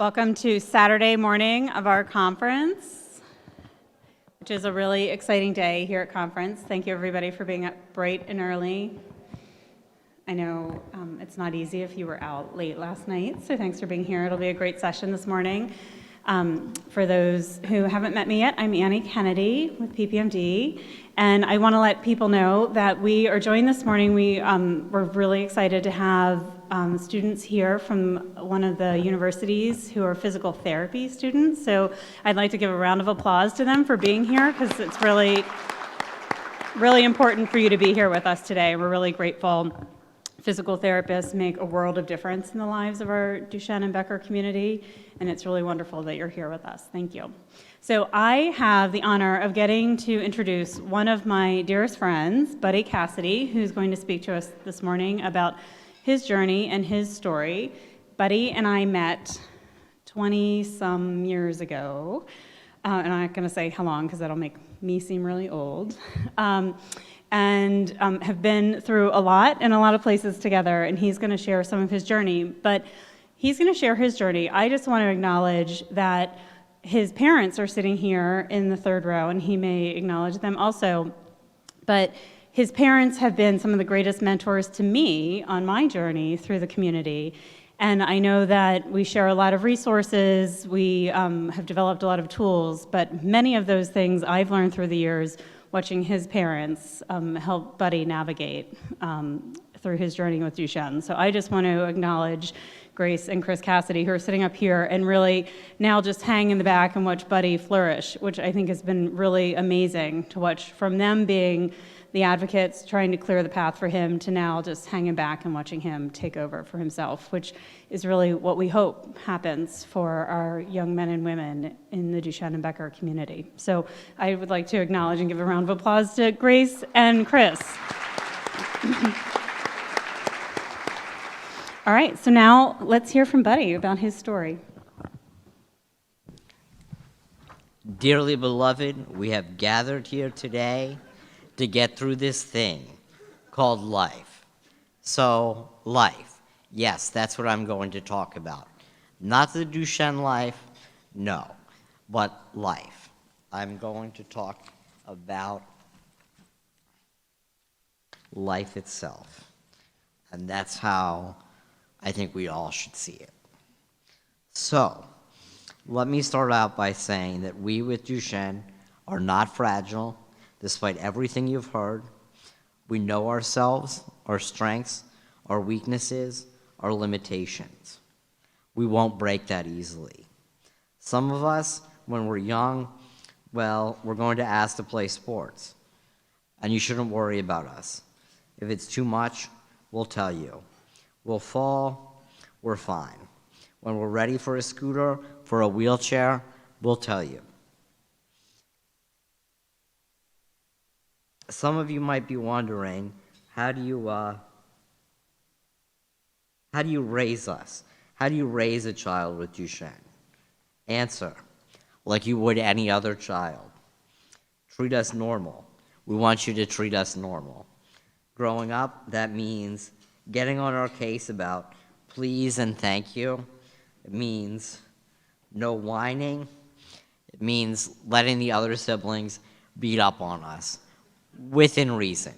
Welcome to Saturday morning of our conference, which is a really exciting day here at conference. Thank you everybody for being up bright and early. I know it's not easy if you were out late last night, so thanks for being here. It'll be a great session this morning. For those who haven't met me yet, I'm Annie Kennedy with PPMD, and I want to let people know that we are joined this morning. We're really excited to have students here from one of the universities who are physical therapy students. So I'd like to give a round of applause to them for being here, because it's really, really important for you to be here with us today. We're really grateful. Physical therapists make a world of difference in the lives of our Duchenne and Becker community, and it's really wonderful that you're here with us. Thank you. So I have the honor of getting to introduce one of my dearest friends, Buddy Cassidy, who's going to speak to us this morning about his journey and his story. Buddy and I met 20-some years ago, and I'm not going to say how long because that'll make me seem really old. And have been through a lot in a lot of places together, and he's going to share some of his journey. But he's going to share his journey. I just want to acknowledge that his parents are sitting here in the third row, and he may acknowledge them also. But his parents have been some of the greatest mentors to me on my journey through the community. And I know that we share a lot of resources, we have developed a lot of tools, but many of those things I've learned through the years watching his parents help Buddy navigate through his journey with Duchenne. So I just want to acknowledge Grace and Chris Cassidy, who are sitting up here and really now just hang in the back and watch Buddy flourish, which I think has been really amazing to watch, from them being the advocates trying to clear the path for him to now just hanging back and watching him take over for himself, which is really what we hope happens for our young men and women in the Duchenne and Becker community. So I would like to acknowledge and give a round of applause to Grace and Chris. All right, so now let's hear from Buddy about his story. Dearly beloved, we have gathered here today to get through this thing called life. So, life. Yes, that's what I'm going to talk about. Not the Duchenne life, no, but life. I'm going to talk about life itself. And that's how I think we all should see it. So, let me start out by saying that we with Duchenne are not fragile. Despite everything you've heard, we know ourselves, our strengths, our weaknesses, our limitations. We won't break that easily. Some of us, when we're young, well, we're going to ask to play sports, and you shouldn't worry about us. If it's too much, we'll tell you. We'll fall, we're fine. When we're ready for a scooter, for a wheelchair, we'll tell you. Some of you might be wondering, how do you raise us? How do you raise a child with Duchenne? Answer, like you would any other child. Treat us normal. We want you to treat us normal. Growing up, that means getting on our case about please and thank you. It means no whining. It means letting the other siblings beat up on us. Within reason.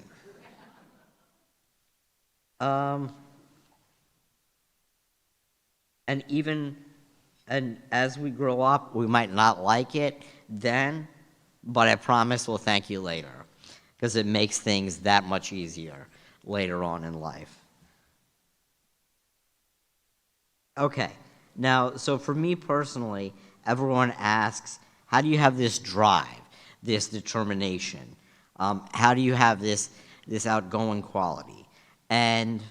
And as we grow up, we might not like it then, but I promise we'll thank you later, because it makes things that much easier later on in life. Okay, now, so for me personally, everyone asks, how do you have this drive, this determination? How do you have this outgoing quality? And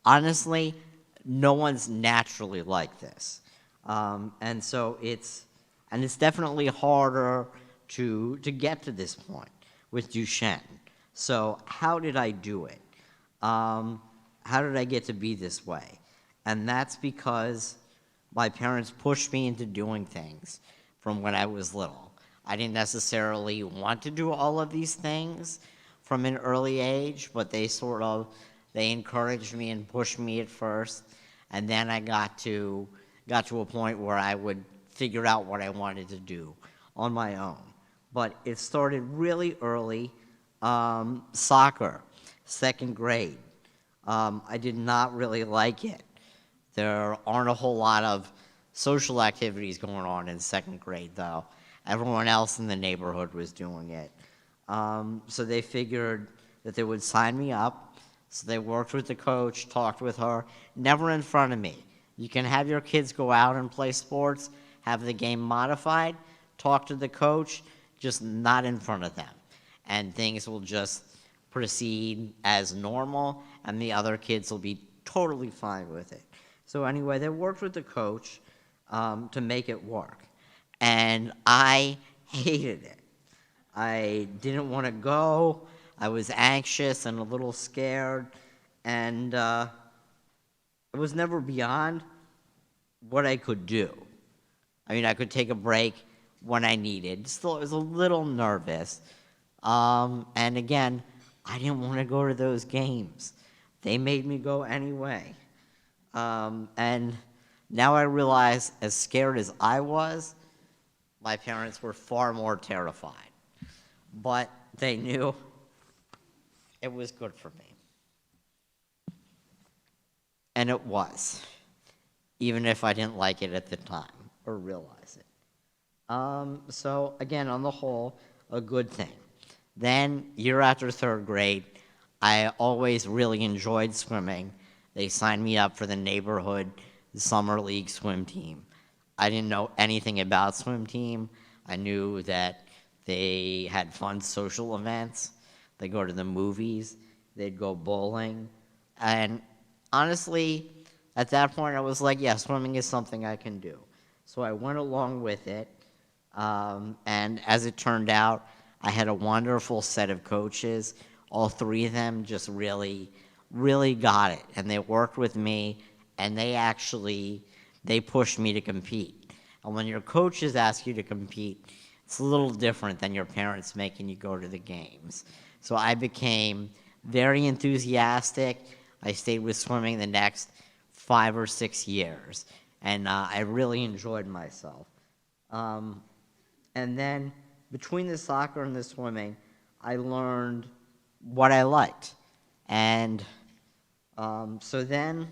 honestly, no one's naturally like this. And so it's definitely harder to get to this point with Duchenne. So how did I do it? How did I get to be this way? And that's because my parents pushed me into doing things from when I was little. I didn't necessarily want to do all of these things from an early age, but they encouraged me and pushed me at first, and then I got to got to a point where I would figure out what I wanted to do on my own. But it started really early. Soccer, second grade. I did not really like it. There aren't a whole lot of social activities going on in second grade, though. Everyone else in the neighborhood was doing it. So they figured that they would sign me up. So they worked with the coach, talked with her, never in front of me. You can have your kids go out and play sports, have the game modified, talk to the coach, just not in front of them. And things will just proceed as normal, and the other kids will be totally fine with it. So anyway, they worked with the coach to make it work. And I hated it. I didn't want to go. I was anxious and a little scared. And it was never beyond what I could do. I mean, I could take a break when I needed. Still, I was a little nervous. And again, I didn't want to go to those games. They made me go anyway. And now I realize, as scared as I was, my parents were far more terrified. But they knew it was good for me. And it was, even if I didn't like it at the time or realize it. So again, on the whole, a good thing. Then, year after third grade, I always really enjoyed swimming. They signed me up for the neighborhood summer league swim team. I didn't know anything about swim team. I knew that they had fun social events. They go to the movies. They'd go bowling. And honestly, at that point, I was like, yeah, swimming is something I can do. So I went along with it. And as it turned out, I had a wonderful set of coaches. All three of them just really, really got it. And they worked with me, and they pushed me to compete. And when your coaches ask you to compete, it's a little different than your parents making you go to the games. So I became very enthusiastic. I stayed with swimming the next 5 or 6 years, and I really enjoyed myself. And then between the soccer and the swimming, I learned what I liked. And so then,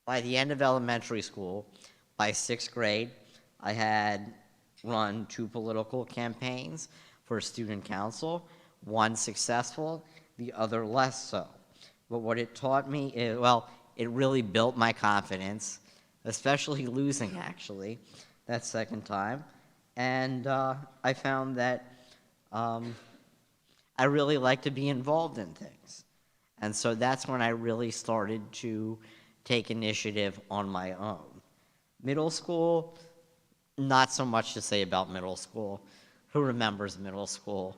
by the end of elementary school, by 6th grade, I had run 2 political campaigns for student council, one successful, the other less so. But what it taught me is, well, it really built my confidence, especially losing, actually, that second time. And I found that I really like to be involved in things. And so that's when I really started to take initiative on my own. Middle school, not so much to say about middle school. Who remembers middle school?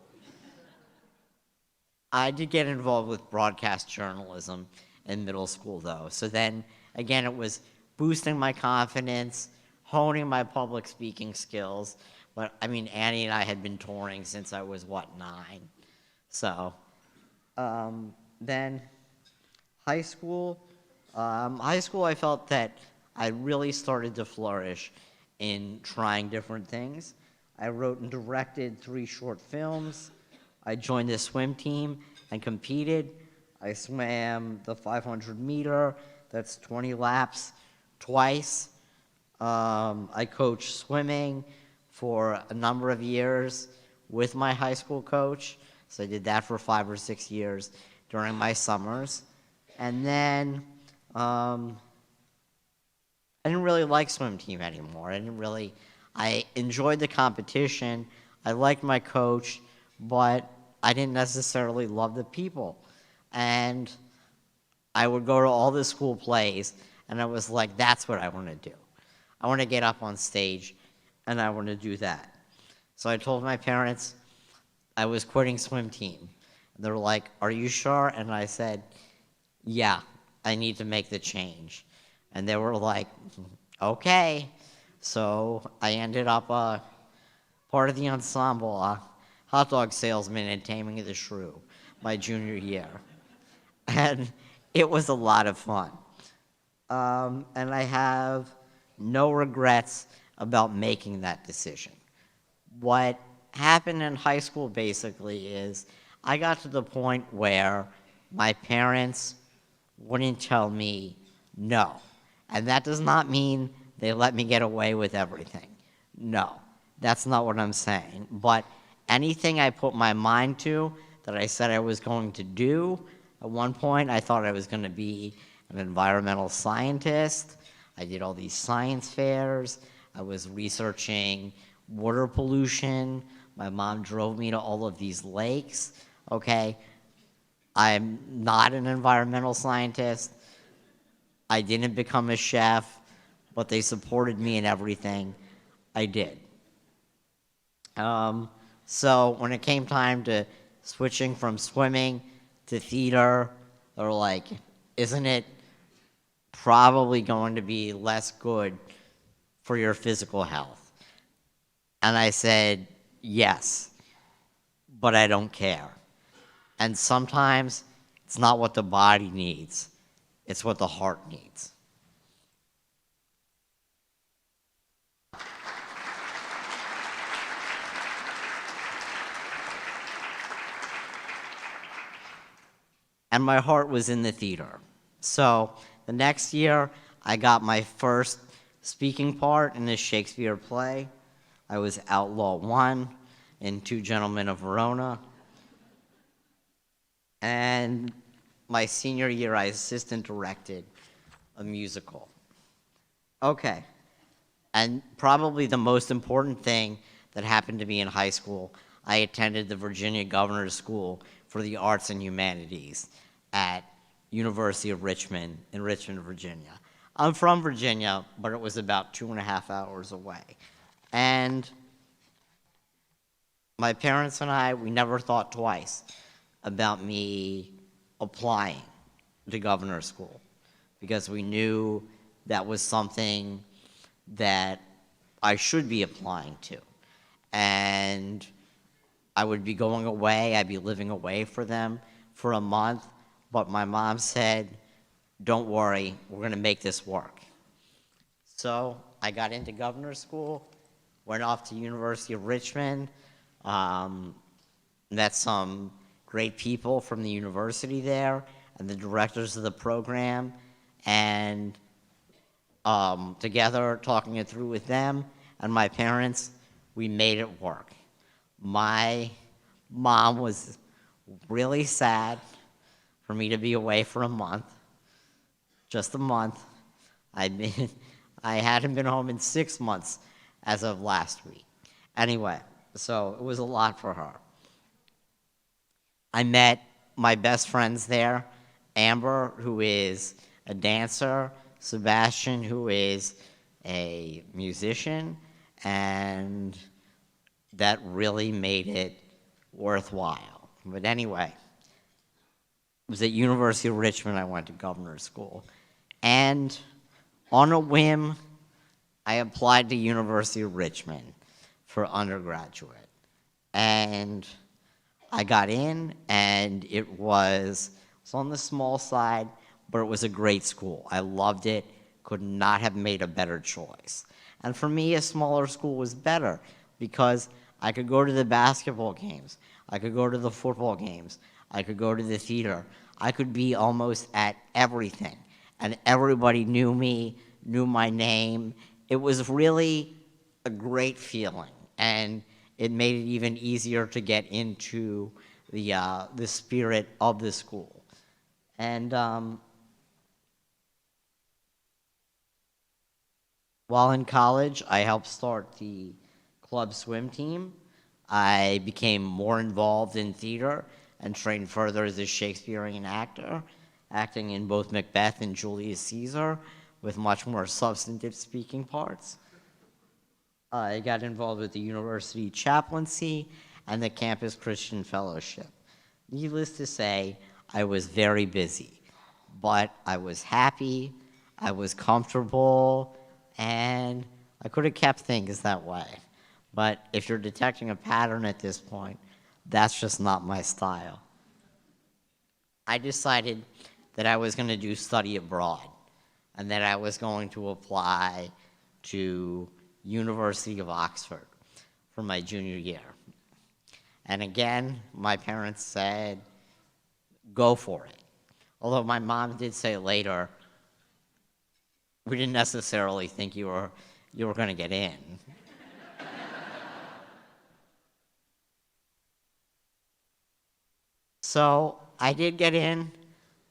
I did get involved with broadcast journalism in middle school, though. So then, again, it was boosting my confidence, honing my public speaking skills. But, I mean, Annie and I had been touring since I was, 9? So, then high school. I felt that I really started to flourish in trying different things. I wrote and directed 3 short films. I joined the swim team and competed. I swam the 500 meter, that's 20 laps, twice. I coached swimming for a number of years with my high school coach. So I did that for 5 or 6 years during my summers. And then I didn't really like swim team anymore. I enjoyed the competition. I liked my coach, but I didn't necessarily love the people. And I would go to all the school plays, and I was like, that's what I want to do. I want to get up on stage, and I want to do that. So I told my parents I was quitting swim team. They were like, are you sure? And I said, yeah, I need to make the change. And they were like, okay. So I ended up part of the ensemble, hot dog salesman and Taming of the Shrew, my junior year. And it was a lot of fun. And I have no regrets about making that decision. What happened in high school basically is I got to the point where my parents wouldn't tell me no. And that does not mean they let me get away with everything. No, that's not what I'm saying. But anything I put my mind to that I said I was going to do, at one point I thought I was going to be an environmental scientist. I did all these science fairs. I was researching water pollution. My mom drove me to all of these lakes. Okay, I'm not an environmental scientist. I didn't become a chef, but they supported me in everything I did. So when it came time to switching from swimming to theater, they were like, isn't it probably going to be less good for your physical health? And I said, yes, but I don't care. And sometimes it's not what the body needs, it's what the heart needs. And my heart was in the theater. So the next year, I got my first speaking part in a Shakespeare play. I was Outlaw 1 in Two Gentlemen of Verona. And my senior year, I assistant directed a musical. Okay, and probably the most important thing that happened to me in high school, I attended the Virginia Governor's School for the Arts and Humanities at University of Richmond in Richmond, Virginia. I'm from Virginia, but it was about 2.5 hours away. And my parents and I, we never thought twice about me applying to governor's school because we knew that was something that I should be applying to. And I would be going away, I'd be living away for them for a month, but my mom said, don't worry, we're gonna make this work. So I got into governor's school, went off to University of Richmond, met some great people from the university there and the directors of the program, and together talking it through with them and my parents, we made it work. My mom was really sad for me to be away for a month, just a month. I hadn't been home in 6 months as of last week. Anyway, so it was a lot for her. I met my best friends there, Amber, who is a dancer, Sebastian, who is a musician, and that really made it worthwhile. But anyway, it was at University of Richmond I went to governor's school. And on a whim, I applied to University of Richmond for undergraduate. And I got in, and it was on the small side, but it was a great school. I loved it, could not have made a better choice. And for me, a smaller school was better because I could go to the basketball games, I could go to the football games, I could go to the theater. I could be almost at everything, and everybody knew me, knew my name. It was really a great feeling, and it made it even easier to get into the spirit of the school. And while in college, I helped start the club swim team. I became more involved in theater and trained further as a Shakespearean actor, acting in both Macbeth and Julius Caesar with much more substantive speaking parts. I got involved with the university chaplaincy and the campus Christian fellowship. Needless to say, I was very busy, but I was happy, I was comfortable, and I could have kept things that way. But if you're detecting a pattern at this point, that's just not my style. I decided that I was going to do study abroad and that I was going to apply to University of Oxford for my junior year. And again, my parents said, go for it. Although my mom did say later, we didn't necessarily think you were going to get in. So I did get in.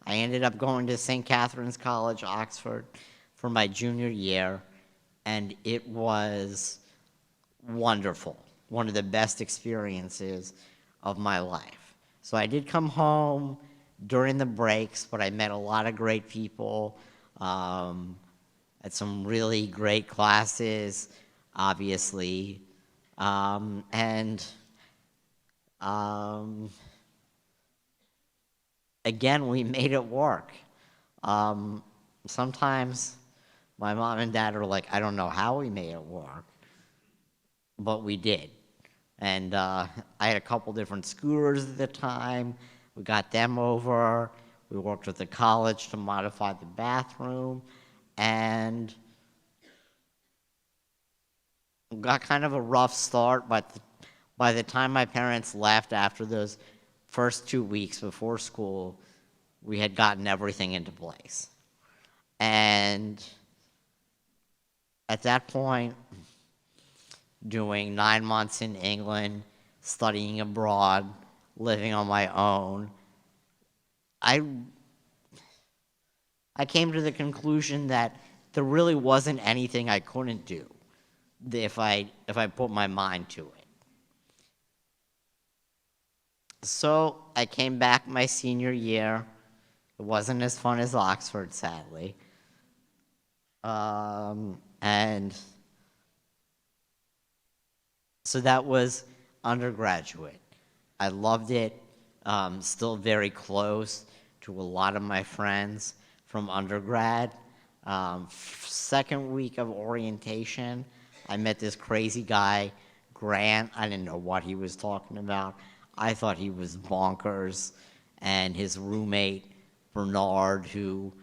I ended up going to St. Catherine's College, Oxford, for my junior year, and it was wonderful. One of the best experiences of my life. So I did come home during the breaks, but I met a lot of great people, at some really great classes, obviously, and again, we made it work. Sometimes my mom and dad are like, I don't know how we made it work, but we did. And I had a couple different scooters at the time. We got them over. We worked with the college to modify the bathroom, and got kind of a rough start, but by the time my parents left after those first 2 weeks before school, we had gotten everything into place. And at that point, doing 9 months in England, studying abroad, living on my own, I came to the conclusion that there really wasn't anything I couldn't do if I put my mind to it. So I came back my senior year. It wasn't as fun as Oxford, sadly. And so that was undergraduate. I loved it. Still very close to a lot of my friends from undergrad. Second week of orientation, I met this crazy guy, Grant. I didn't know what he was talking about. I thought he was bonkers. And his roommate, Bernard, who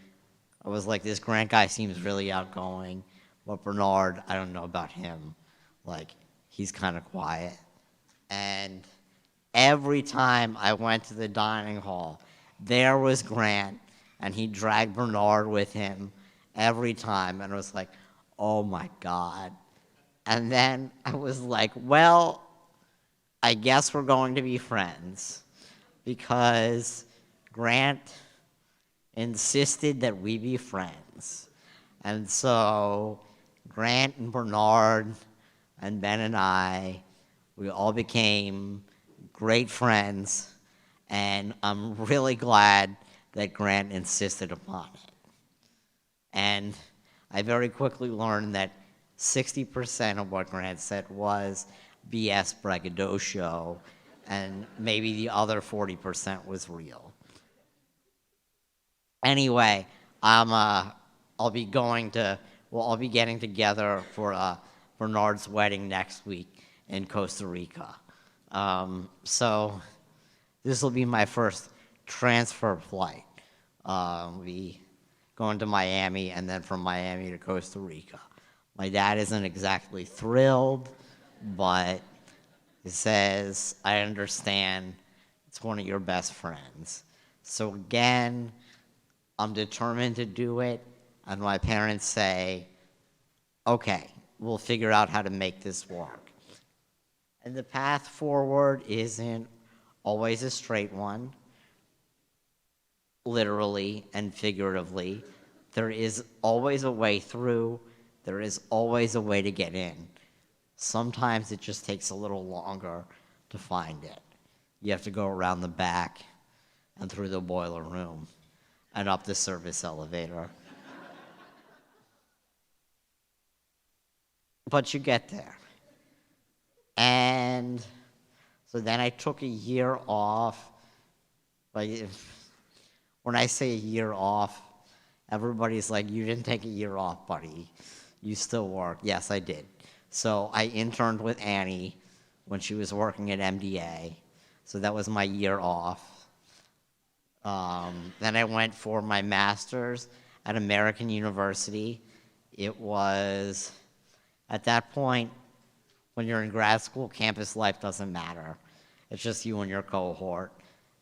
I was like, this Grant guy seems really outgoing. But Bernard, I don't know about him. Like, he's kind of quiet. And every time I went to the dining hall, there was Grant, and he dragged Bernard with him every time. And I was like, oh my God. And then I was like, well, I guess we're going to be friends, because Grant insisted that we be friends. And so Grant and Bernard and Ben and I, we all became great friends, and I'm really glad that Grant insisted upon it. And I very quickly learned that 60% of what Grant said was BS braggadocio, and maybe the other 40% was real. Anyway, I'll be getting together for Bernard's wedding next week in Costa Rica. So this will be my first transfer flight. We'll be going to Miami, and then from Miami to Costa Rica. My dad isn't exactly thrilled, but he says, I understand, it's one of your best friends. So again, I'm determined to do it, and my parents say, okay, we'll figure out how to make this work. And the path forward isn't always a straight one, literally and figuratively. There is always a way through. There is always a way to get in. Sometimes it just takes a little longer to find it. You have to go around the back and through the boiler room and up the service elevator. But you get there. And so then I took a year off. Like, when I say a year off, everybody's like, you didn't take a year off, buddy. You still work. Yes, I did. So I interned with Annie when she was working at MDA. So that was my year off. Then I went for my master's at American University. It was At that point, when you're in grad school, campus life doesn't matter. It's just you and your cohort.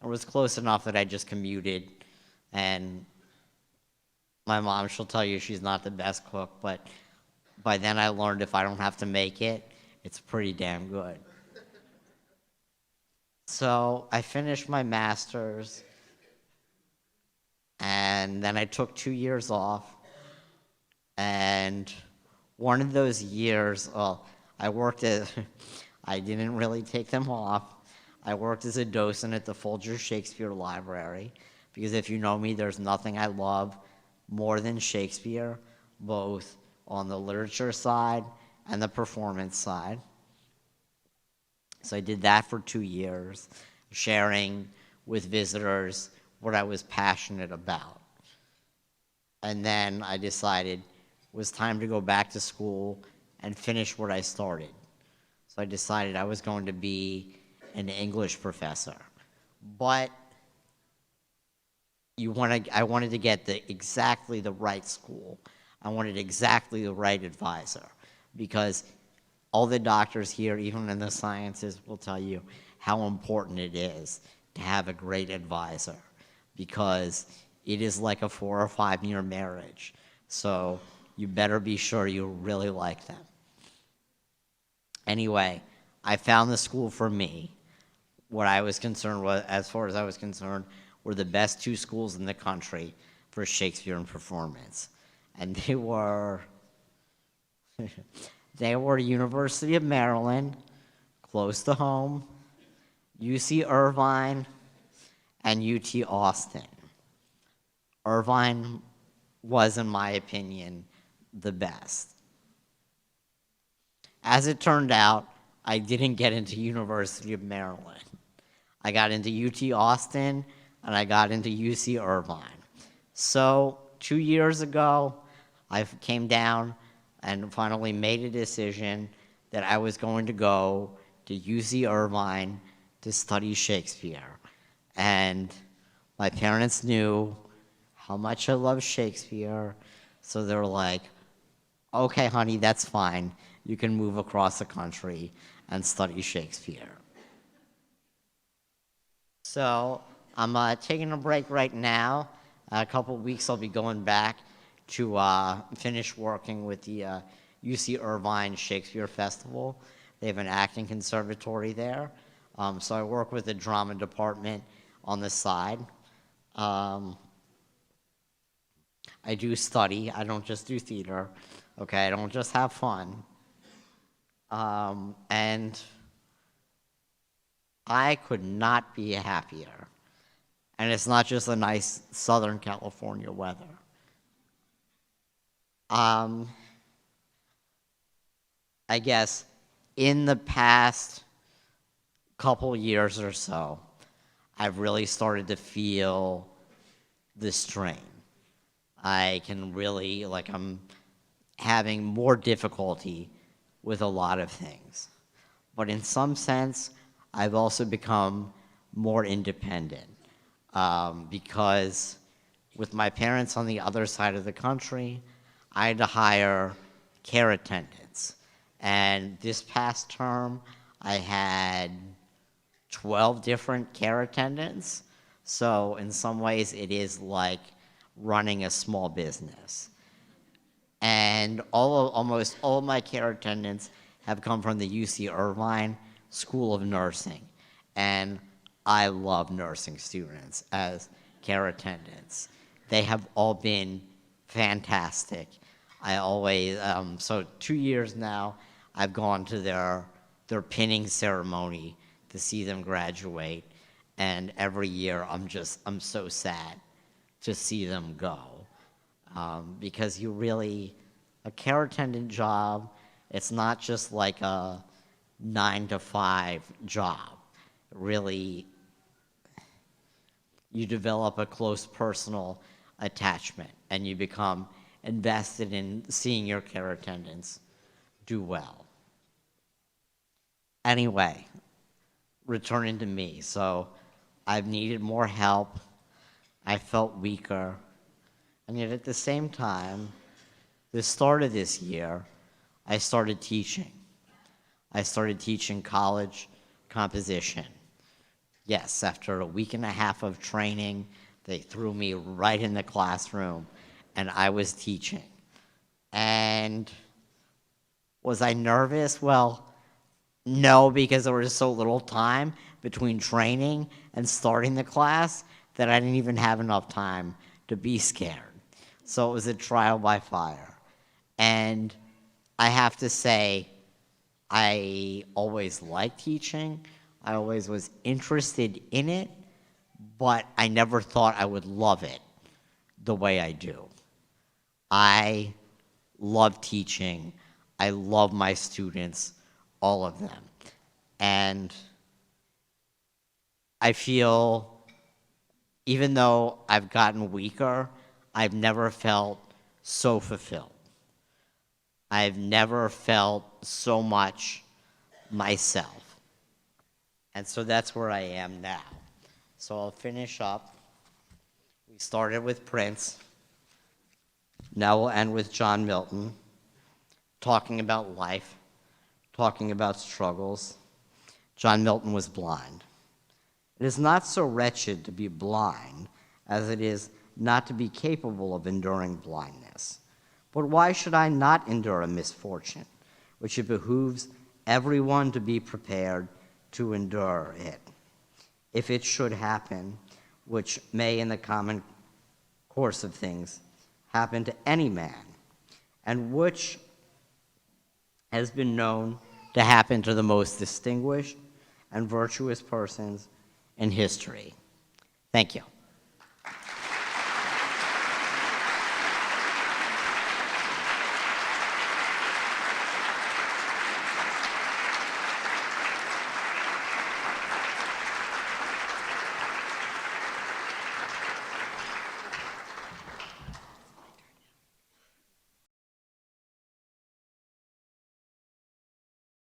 It was close enough that I just commuted, and my mom, she'll tell you she's not the best cook, but by then I learned if I don't have to make it, it's pretty damn good. So I finished my master's, and then I took 2 years off, and one of those years, well, I worked as, I didn't really take them off. I worked as a docent at the Folger Shakespeare Library, because if you know me, there's nothing I love more than Shakespeare, both on the literature side and the performance side. So I did that for 2 years, sharing with visitors what I was passionate about. And then I decided it was time to go back to school and finish what I started. So I decided I was going to be an English professor. But I wanted to get exactly the right school. I wanted exactly the right advisor, because all the doctors here, even in the sciences, will tell you how important it is to have a great advisor, because it is like a 4 or 5 year marriage. So you better be sure you really like them. Anyway, I found the school for me. What I was concerned with, as far as I was concerned, were the best 2 schools in the country for Shakespeare and performance. And they were University of Maryland, close to home, UC Irvine, and UT Austin. Irvine was, in my opinion, the best. As it turned out, I didn't get into University of Maryland. I got into UT Austin, and I got into UC Irvine. So 2 years ago, I came down and finally made a decision that I was going to go to UC Irvine to study Shakespeare. And my parents knew how much I love Shakespeare, so they were like, okay, honey, that's fine. You can move across the country and study Shakespeare. So I'm taking a break right now. A couple of weeks I'll be going back to finish working with the UC Irvine Shakespeare Festival. They have an acting conservatory there. So I work with the drama department on the side. I do study. I don't just do theater. Okay, I don't just have fun. And I could not be happier. And it's not just the nice Southern California weather. I guess in the past couple years or so, I've really started to feel the strain. I can really, I'm having more difficulty with a lot of things. But in some sense, I've also become more independent, because with my parents on the other side of the country, I had to hire care attendants. And this past term, I had 12 different care attendants. So in some ways, it is like running a small business. And almost all of my care attendants have come from the UC Irvine School of Nursing. And I love nursing students as care attendants. They have all been fantastic. I always, so 2 years now, I've gone to their pinning ceremony to see them graduate. And every year, I'm so sad to see them go. Because a care attendant job, it's not just like a 9-to-5 job. Really, you develop a close personal attachment, and you become invested in seeing your care attendants do well. Anyway, returning to me. So I've needed more help. I felt weaker. And yet at the same time, the start of this year, I started teaching. I started teaching college composition. Yes, after a week and a half of training, they threw me right in the classroom, and I was teaching. And was I nervous? Well, no, because there was so little time between training and starting the class that I didn't even have enough time to be scared. So it was a trial by fire. And I have to say, I always liked teaching. I always was interested in it, but I never thought I would love it the way I do. I love teaching. I love my students, all of them. And I feel, even though I've gotten weaker, I've never felt so fulfilled. I've never felt so much myself. And so that's where I am now. So I'll finish up. We started with Prince. Now we'll end with John Milton, talking about life, talking about struggles. John Milton was blind. It is not so wretched to be blind as it is not to be capable of enduring blindness. But why should I not endure a misfortune, which it behooves everyone to be prepared to endure it, if it should happen, which may in the common course of things happen to any man, and which has been known to happen to the most distinguished and virtuous persons in history. Thank you.